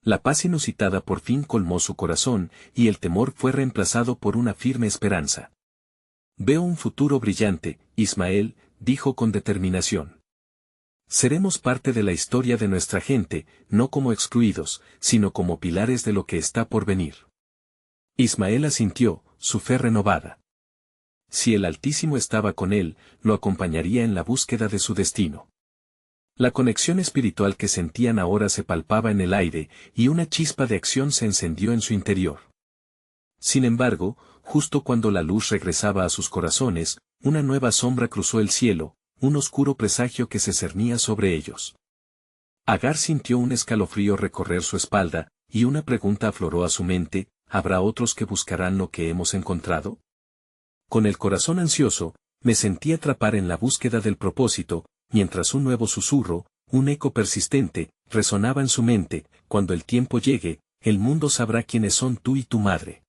La paz inusitada por fin colmó su corazón, y el temor fue reemplazado por una firme esperanza. Veo un futuro brillante, Ismael, dijo con determinación. Seremos parte de la historia de nuestra gente, no como excluidos, sino como pilares de lo que está por venir. Ismael asintió, su fe renovada. Si el Altísimo estaba con él, lo acompañaría en la búsqueda de su destino. La conexión espiritual que sentían ahora se palpaba en el aire, y una chispa de acción se encendió en su interior. Sin embargo, justo cuando la luz regresaba a sus corazones, una nueva sombra cruzó el cielo, un oscuro presagio que se cernía sobre ellos. Agar sintió un escalofrío recorrer su espalda, y una pregunta afloró a su mente, ¿habrá otros que buscarán lo que hemos encontrado? Con el corazón ansioso, me sentí atrapar en la búsqueda del propósito, mientras un nuevo susurro, un eco persistente, resonaba en su mente, cuando el tiempo llegue, el mundo sabrá quiénes son tú y tu madre.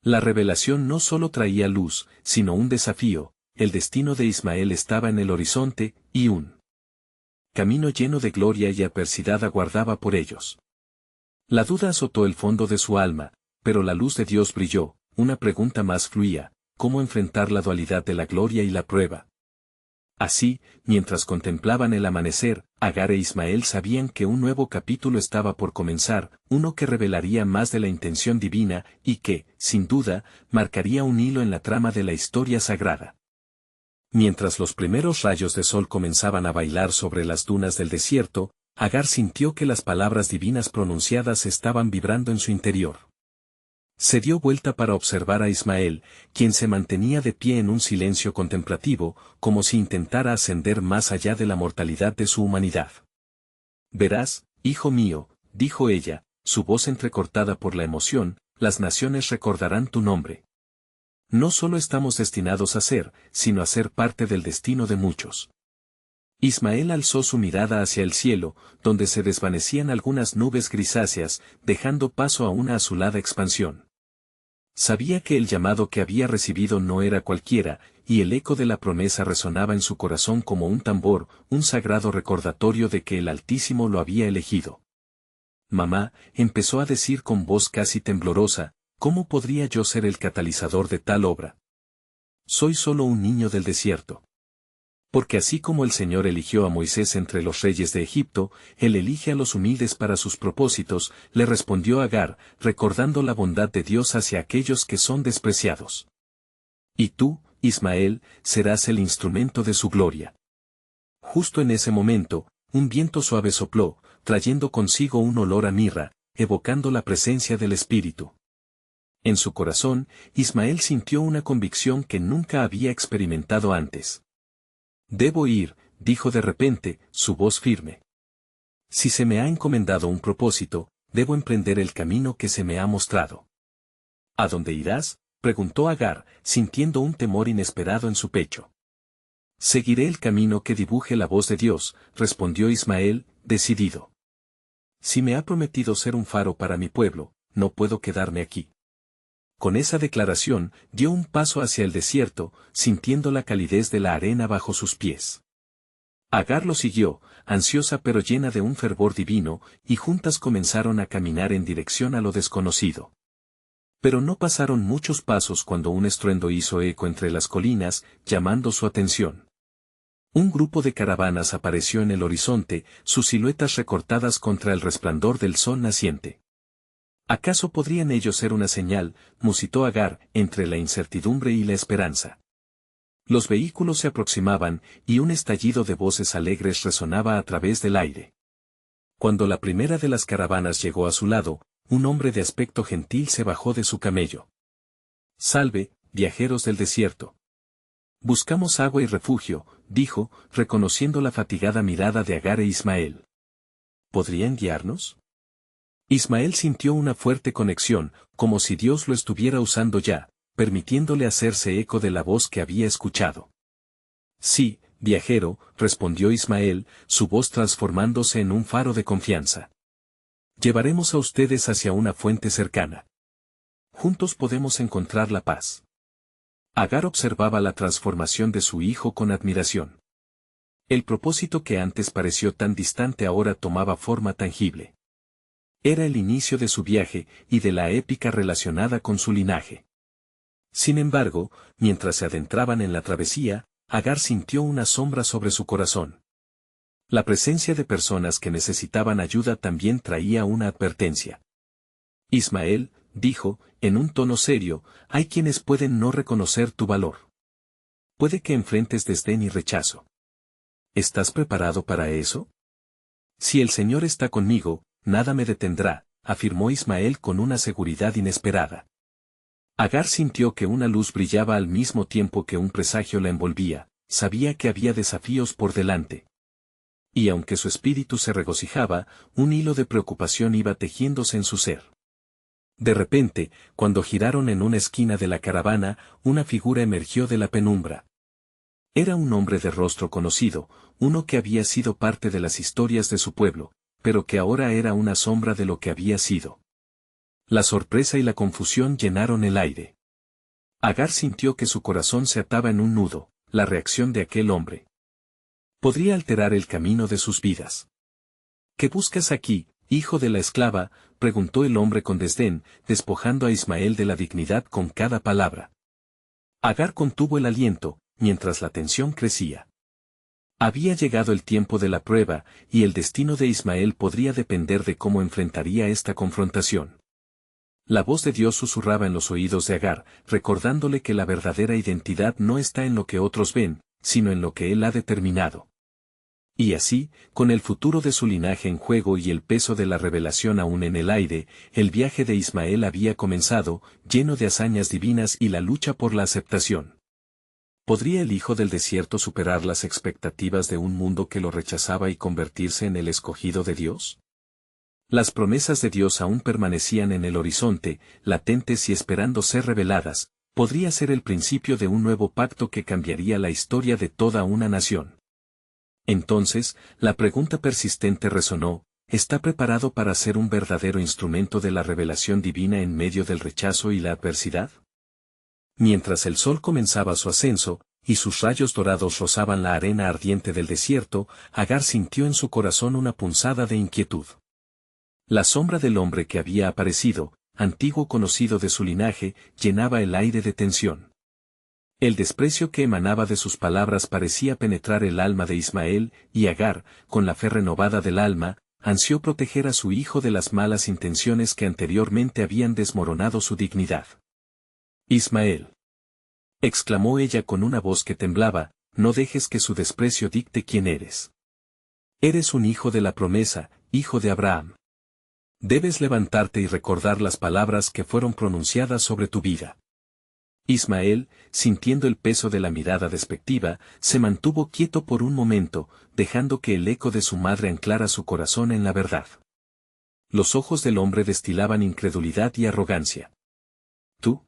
La revelación no solo traía luz, sino un desafío, el destino de Ismael estaba en el horizonte, y un camino lleno de gloria y adversidad aguardaba por ellos. La duda azotó el fondo de su alma, pero la luz de Dios brilló, una pregunta más fluía, ¿cómo enfrentar la dualidad de la gloria y la prueba? Así, mientras contemplaban el amanecer, Agar e Ismael sabían que un nuevo capítulo estaba por comenzar, uno que revelaría más de la intención divina, y que, sin duda, marcaría un hilo en la trama de la historia sagrada. Mientras los primeros rayos de sol comenzaban a bailar sobre las dunas del desierto, Agar sintió que las palabras divinas pronunciadas estaban vibrando en su interior. Se dio vuelta para observar a Ismael, quien se mantenía de pie en un silencio contemplativo, como si intentara ascender más allá de la mortalidad de su humanidad. Verás, hijo mío, dijo ella, su voz entrecortada por la emoción, las naciones recordarán tu nombre. No solo estamos destinados a ser, sino a ser parte del destino de muchos. Ismael alzó su mirada hacia el cielo, donde se desvanecían algunas nubes grisáceas, dejando paso a una azulada expansión. Sabía que el llamado que había recibido no era cualquiera, y el eco de la promesa resonaba en su corazón como un tambor, un sagrado recordatorio de que el Altísimo lo había elegido. Mamá, empezó a decir con voz casi temblorosa, ¿cómo podría yo ser el catalizador de tal obra? Soy solo un niño del desierto. Porque así como el Señor eligió a Moisés entre los reyes de Egipto, Él elige a los humildes para sus propósitos, le respondió Agar, recordando la bondad de Dios hacia aquellos que son despreciados. Y tú, Ismael, serás el instrumento de su gloria. Justo en ese momento, un viento suave sopló, trayendo consigo un olor a mirra, evocando la presencia del Espíritu. En su corazón, Ismael sintió una convicción que nunca había experimentado antes. Debo ir, dijo de repente, su voz firme. Si se me ha encomendado un propósito, debo emprender el camino que se me ha mostrado. ¿A dónde irás?, preguntó Agar, sintiendo un temor inesperado en su pecho. Seguiré el camino que dibuje la voz de Dios, respondió Ismael, decidido. Si me ha prometido ser un faro para mi pueblo, no puedo quedarme aquí. Con esa declaración, dio un paso hacia el desierto, sintiendo la calidez de la arena bajo sus pies. Agar lo siguió, ansiosa pero llena de un fervor divino, y juntas comenzaron a caminar en dirección a lo desconocido. Pero no pasaron muchos pasos cuando un estruendo hizo eco entre las colinas, llamando su atención. Un grupo de caravanas apareció en el horizonte, sus siluetas recortadas contra el resplandor del sol naciente. ¿Acaso podrían ellos ser una señal?, musitó Agar, entre la incertidumbre y la esperanza. Los vehículos se aproximaban, y un estallido de voces alegres resonaba a través del aire. Cuando la primera de las caravanas llegó a su lado, un hombre de aspecto gentil se bajó de su camello. «Salve, viajeros del desierto. Buscamos agua y refugio», dijo, reconociendo la fatigada mirada de Agar e Ismael. ¿Podrían guiarnos? Ismael sintió una fuerte conexión, como si Dios lo estuviera usando ya, permitiéndole hacerse eco de la voz que había escuchado. «Sí, viajero», respondió Ismael, su voz transformándose en un faro de confianza. «Llevaremos a ustedes hacia una fuente cercana. Juntos podemos encontrar la paz». Agar observaba la transformación de su hijo con admiración. El propósito que antes pareció tan distante ahora tomaba forma tangible. Era el inicio de su viaje y de la épica relacionada con su linaje. Sin embargo, mientras se adentraban en la travesía, Agar sintió una sombra sobre su corazón. La presencia de personas que necesitaban ayuda también traía una advertencia. «Ismael», dijo, en un tono serio, «hay quienes pueden no reconocer tu valor. Puede que enfrentes desdén y rechazo. ¿Estás preparado para eso?» «Si el Señor está conmigo, nada me detendrá», afirmó Ismael con una seguridad inesperada. Agar sintió que una luz brillaba al mismo tiempo que un presagio la envolvía, sabía que había desafíos por delante. Y aunque su espíritu se regocijaba, un hilo de preocupación iba tejiéndose en su ser. De repente, cuando giraron en una esquina de la caravana, una figura emergió de la penumbra. Era un hombre de rostro conocido, uno que había sido parte de las historias de su pueblo, pero que ahora era una sombra de lo que había sido. La sorpresa y la confusión llenaron el aire. Agar sintió que su corazón se ataba en un nudo, la reacción de aquel hombre. Podría alterar el camino de sus vidas. «¿Qué buscas aquí, hijo de la esclava?», preguntó el hombre con desdén, despojando a Ismael de la dignidad con cada palabra. Agar contuvo el aliento, mientras la tensión crecía. Había llegado el tiempo de la prueba, y el destino de Ismael podría depender de cómo enfrentaría esta confrontación. La voz de Dios susurraba en los oídos de Agar, recordándole que la verdadera identidad no está en lo que otros ven, sino en lo que Él ha determinado. Y así, con el futuro de su linaje en juego y el peso de la revelación aún en el aire, el viaje de Ismael había comenzado, lleno de hazañas divinas y la lucha por la aceptación. ¿Podría el hijo del desierto superar las expectativas de un mundo que lo rechazaba y convertirse en el escogido de Dios? Las promesas de Dios aún permanecían en el horizonte, latentes y esperando ser reveladas. Podría ser el principio de un nuevo pacto que cambiaría la historia de toda una nación. Entonces, la pregunta persistente resonó: ¿está preparado para ser un verdadero instrumento de la revelación divina en medio del rechazo y la adversidad? Mientras el sol comenzaba su ascenso, y sus rayos dorados rozaban la arena ardiente del desierto, Agar sintió en su corazón una punzada de inquietud. La sombra del hombre que había aparecido, antiguo conocido de su linaje, llenaba el aire de tensión. El desprecio que emanaba de sus palabras parecía penetrar el alma de Ismael, y Agar, con la fe renovada del alma, ansió proteger a su hijo de las malas intenciones que anteriormente habían desmoronado su dignidad. «Ismael», exclamó ella con una voz que temblaba, «no dejes que su desprecio dicte quién eres. Eres un hijo de la promesa, hijo de Abraham. Debes levantarte y recordar las palabras que fueron pronunciadas sobre tu vida». Ismael, sintiendo el peso de la mirada despectiva, se mantuvo quieto por un momento, dejando que el eco de su madre anclara su corazón en la verdad. Los ojos del hombre destilaban incredulidad y arrogancia. ¿Tú?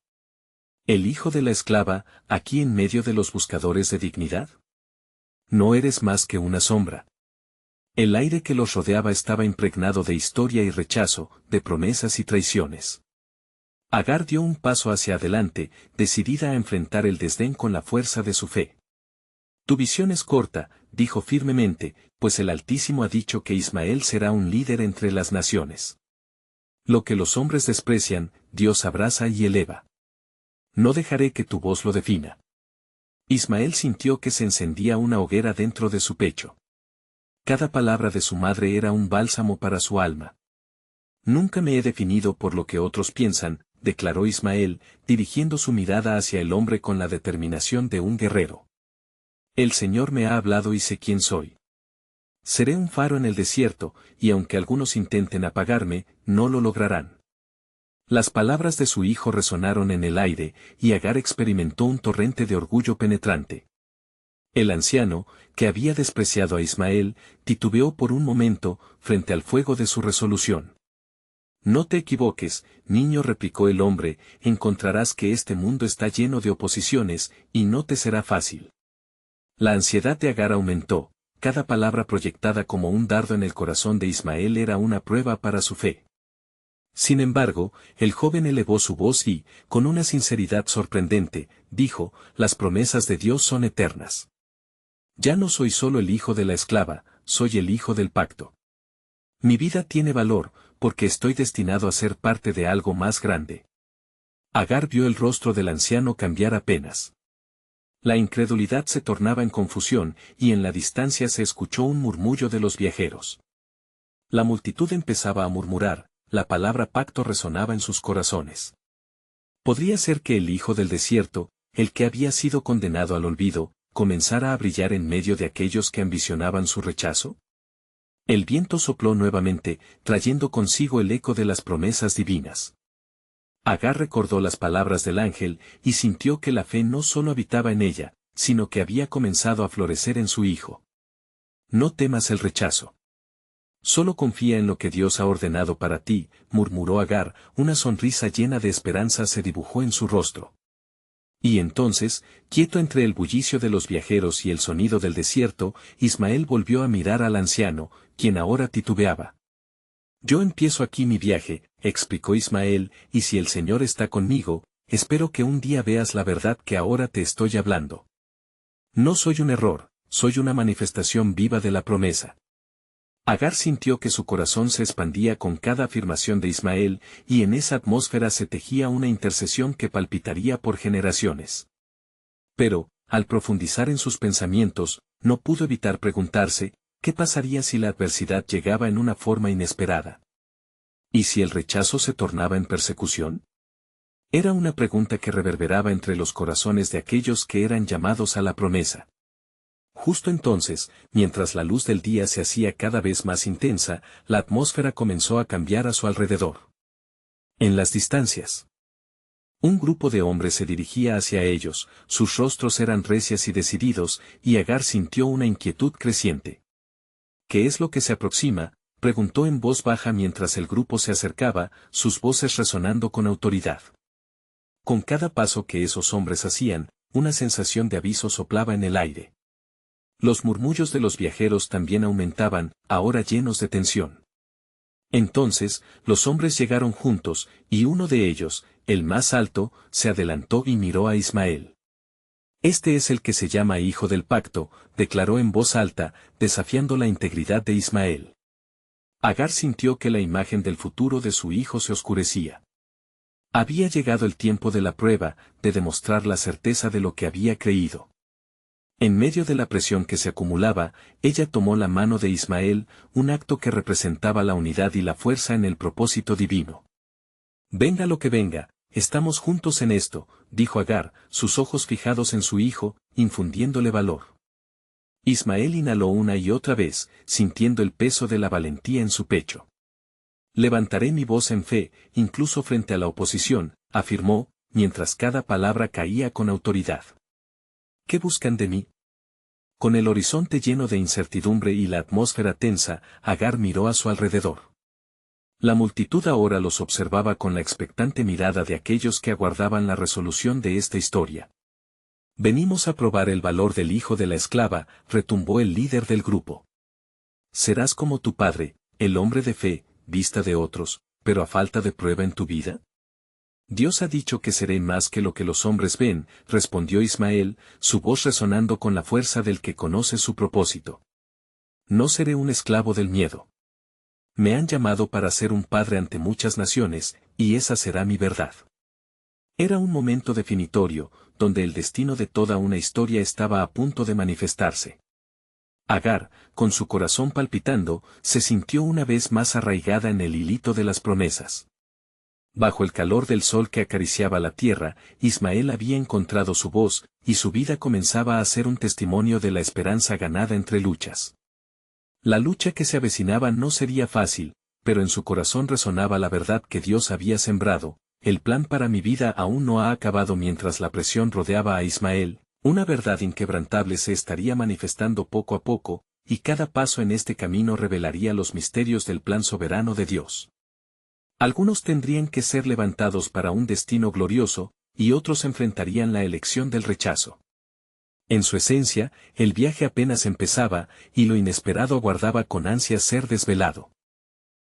¿El hijo de la esclava, aquí en medio de los buscadores de dignidad? No eres más que una sombra. El aire que los rodeaba estaba impregnado de historia y rechazo, de promesas y traiciones. Agar dio un paso hacia adelante, decidida a enfrentar el desdén con la fuerza de su fe. Tu visión es corta, dijo firmemente, pues el Altísimo ha dicho que Ismael será un líder entre las naciones. Lo que los hombres desprecian, Dios abraza y eleva. No dejaré que tu voz lo defina. Ismael sintió que se encendía una hoguera dentro de su pecho. Cada palabra de su madre era un bálsamo para su alma. Nunca me he definido por lo que otros piensan, declaró Ismael, dirigiendo su mirada hacia el hombre con la determinación de un guerrero. El Señor me ha hablado y sé quién soy. Seré un faro en el desierto, y aunque algunos intenten apagarme, no lo lograrán. Las palabras de su hijo resonaron en el aire, y Agar experimentó un torrente de orgullo penetrante. El anciano, que había despreciado a Ismael, titubeó por un momento, frente al fuego de su resolución. No te equivoques, niño, replicó el hombre, encontrarás que este mundo está lleno de oposiciones, y no te será fácil. La ansiedad de Agar aumentó, cada palabra proyectada como un dardo en el corazón de Ismael era una prueba para su fe. Sin embargo, el joven elevó su voz y, con una sinceridad sorprendente, dijo, las promesas de Dios son eternas. Ya no soy solo el hijo de la esclava, soy el hijo del pacto. Mi vida tiene valor, porque estoy destinado a ser parte de algo más grande. Agar vio el rostro del anciano cambiar apenas. La incredulidad se tornaba en confusión, y en la distancia se escuchó un murmullo de los viajeros. La multitud empezaba a murmurar, la palabra pacto resonaba en sus corazones. ¿Podría ser que el hijo del desierto, el que había sido condenado al olvido, comenzara a brillar en medio de aquellos que ambicionaban su rechazo? El viento sopló nuevamente, trayendo consigo el eco de las promesas divinas. Agar recordó las palabras del ángel, y sintió que la fe no solo habitaba en ella, sino que había comenzado a florecer en su hijo. No temas el rechazo. Solo confía en lo que Dios ha ordenado para ti, murmuró Agar, una sonrisa llena de esperanza se dibujó en su rostro. Y entonces, quieto entre el bullicio de los viajeros y el sonido del desierto, Ismael volvió a mirar al anciano, quien ahora titubeaba. Yo empiezo aquí mi viaje, explicó Ismael, y si el Señor está conmigo, espero que un día veas la verdad que ahora te estoy hablando. No soy un error, soy una manifestación viva de la promesa. Agar sintió que su corazón se expandía con cada afirmación de Ismael, y en esa atmósfera se tejía una intercesión que palpitaría por generaciones. Pero, al profundizar en sus pensamientos, no pudo evitar preguntarse, ¿qué pasaría si la adversidad llegaba en una forma inesperada? ¿Y si el rechazo se tornaba en persecución? Era una pregunta que reverberaba entre los corazones de aquellos que eran llamados a la promesa. Justo entonces, mientras la luz del día se hacía cada vez más intensa, la atmósfera comenzó a cambiar a su alrededor. En las distancias, un grupo de hombres se dirigía hacia ellos, sus rostros eran recios y decididos, y Agar sintió una inquietud creciente. ¿Qué es lo que se aproxima?, preguntó en voz baja mientras el grupo se acercaba, sus voces resonando con autoridad. Con cada paso que esos hombres hacían, una sensación de aviso soplaba en el aire. Los murmullos de los viajeros también aumentaban, ahora llenos de tensión. Entonces, los hombres llegaron juntos, y uno de ellos, el más alto, se adelantó y miró a Ismael. Este es el que se llama Hijo del Pacto, declaró en voz alta, desafiando la integridad de Ismael. Agar sintió que la imagen del futuro de su hijo se oscurecía. Había llegado el tiempo de la prueba, de demostrar la certeza de lo que había creído. En medio de la presión que se acumulaba, ella tomó la mano de Ismael, un acto que representaba la unidad y la fuerza en el propósito divino. Venga lo que venga, estamos juntos en esto, dijo Agar, sus ojos fijados en su hijo, infundiéndole valor. Ismael inhaló una y otra vez, sintiendo el peso de la valentía en su pecho. Levantaré mi voz en fe, incluso frente a la oposición, afirmó, mientras cada palabra caía con autoridad. ¿Qué buscan de mí? Con el horizonte lleno de incertidumbre y la atmósfera tensa, Agar miró a su alrededor. La multitud ahora los observaba con la expectante mirada de aquellos que aguardaban la resolución de esta historia. Venimos a probar el valor del hijo de la esclava, retumbó el líder del grupo. ¿Serás como tu padre, el hombre de fe, vista de otros, pero a falta de prueba en tu vida? Dios ha dicho que seré más que lo que los hombres ven, respondió Ismael, su voz resonando con la fuerza del que conoce su propósito. No seré un esclavo del miedo. Me han llamado para ser un padre ante muchas naciones, y esa será mi verdad. Era un momento definitorio, donde el destino de toda una historia estaba a punto de manifestarse. Agar, con su corazón palpitando, se sintió una vez más arraigada en el hilito de las promesas. Bajo el calor del sol que acariciaba la tierra, Ismael había encontrado su voz, y su vida comenzaba a ser un testimonio de la esperanza ganada entre luchas. La lucha que se avecinaba no sería fácil, pero en su corazón resonaba la verdad que Dios había sembrado. El plan para mi vida aún no ha acabado mientras la presión rodeaba a Ismael, una verdad inquebrantable se estaría manifestando poco a poco, y cada paso en este camino revelaría los misterios del plan soberano de Dios. Algunos tendrían que ser levantados para un destino glorioso, y otros enfrentarían la elección del rechazo. En su esencia, el viaje apenas empezaba, y lo inesperado aguardaba con ansias ser desvelado.